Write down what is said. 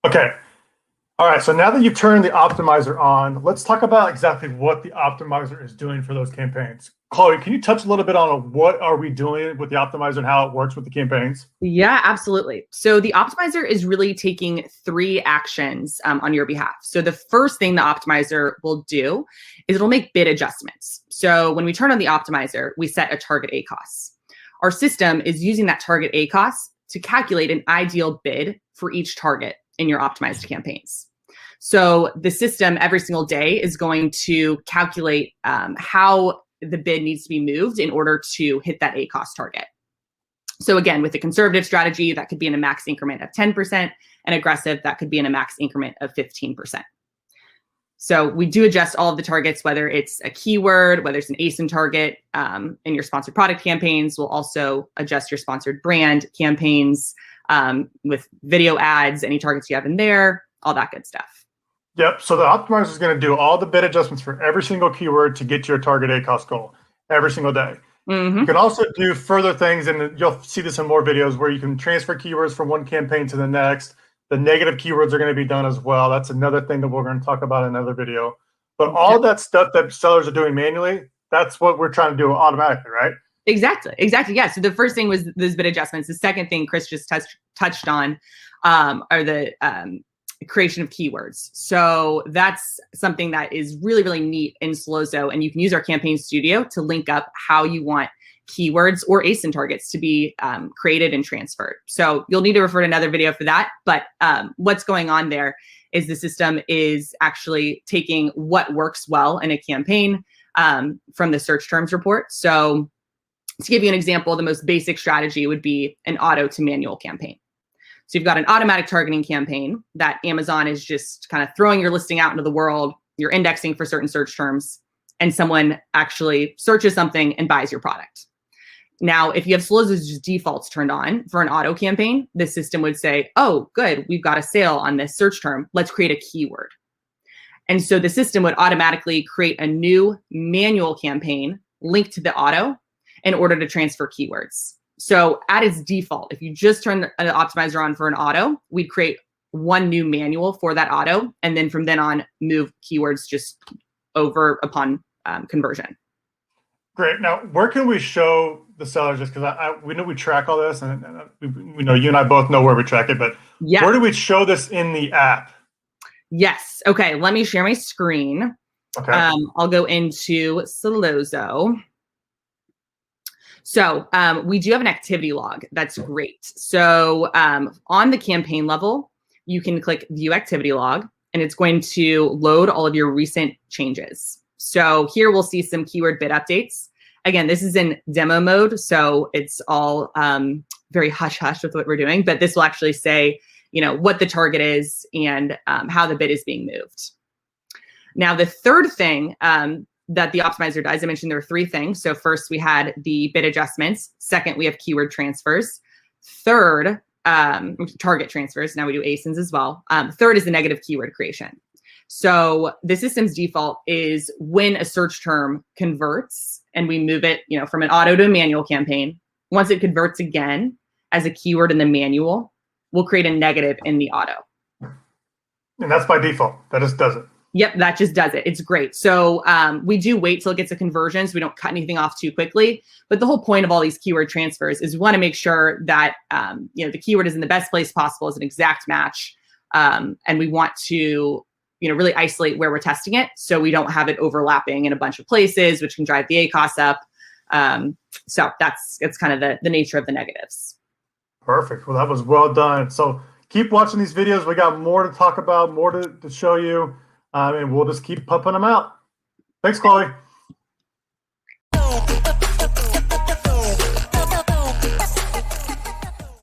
Okay. All right. So now that you've turned the optimizer on, let's talk about exactly what the optimizer is doing for those campaigns. Chloe, can you touch a little bit on what are we doing with the optimizer and how it works with the campaigns? Yeah, absolutely. So the optimizer is really taking 3 actions on your behalf. So the first thing the optimizer will do is it'll make bid adjustments. So when we turn on the optimizer, we set a target ACoS. Our system is using that target ACoS to calculate an ideal bid for each target in your optimized campaigns. So the system every single day is going to calculate how the bid needs to be moved in order to hit that ACoS target. So again, with a conservative strategy, that could be in a max increment of 10%, and aggressive, that could be in a max increment of 15%. So we do adjust all of the targets, whether it's a keyword, whether it's an ASIN target in your sponsored product campaigns. We'll also adjust your sponsored brand campaigns with video ads, any targets you have in there, all that good stuff. Yep. So the optimizer is going to do all the bid adjustments for every single keyword to get to your target ACoS goal every single day. Mm-hmm. You can also do further things, and you'll see this in more videos, where you can transfer keywords from one campaign to the next. The negative keywords are going to be done as well. That's another thing that we're going to talk about in another video. But all that stuff that sellers are doing manually, that's what we're trying to do automatically, right? Exactly. Yeah. So the first thing was those bid adjustments. The second thing Chris just touched on are the creation of keywords. So that's something that is really, really neat in Sellozo, and you can use our campaign studio to link up how you want keywords or ASIN targets to be created and transferred. So you'll need to refer to another video for that. But what's going on there is the system is actually taking what works well in a campaign from the search terms report. So to give you an example, the most basic strategy would be an auto to manual campaign. So you've got an automatic targeting campaign that Amazon is just kind of throwing your listing out into the world. You're indexing for certain search terms, and someone actually searches something and buys your product. Now, if you have Sellozo's defaults turned on for an auto campaign, the system would say, oh, good, we've got a sale on this search term. Let's create a keyword. And so the system would automatically create a new manual campaign linked to the auto in order to transfer keywords. So at its default, if you just turn an optimizer on for an auto, we'd create one new manual for that auto, and then from then on, move keywords just over upon conversion. Great. Now, where can we show the sellers this? Because we know we track all this, and we know you and I both know where we track it, but yeah. Where do we show this in the app? Yes. Okay. Let me share my screen. Okay. I'll go into Sellozo. So we do have an activity log. That's great. So on the campaign level, you can click View Activity Log, and it's going to load all of your recent changes. So here we'll see some keyword bid updates. Again, this is in demo mode, so it's all very hush-hush with what we're doing, but this will actually say, you know, what the target is and how the bid is being moved. Now, the third thing that the optimizer does, I mentioned there were 3 things. So first we had the bid adjustments. Second, we have keyword transfers. Third, target transfers. Now we do ASINs as well. Third is the negative keyword creation. So the system's default is when a search term converts and we move it, you know, from an auto to a manual campaign, once it converts again as a keyword in the manual, we'll create a negative in the auto. And that's by default. That just does it. Yep, that just does it. It's great. So we do wait till it gets a conversion, so we don't cut anything off too quickly. But the whole point of all these keyword transfers is we want to make sure that you know, the keyword is in the best place possible as an exact match, and we want to, you know, really isolate where we're testing it, so we don't have it overlapping in a bunch of places, which can drive the ACoS up. So it's kind of the nature of the negatives. Perfect. Well, that was well done. So keep watching these videos. We got more to talk about, more to show you. And we'll just keep pumping them out. Thanks, Chloe.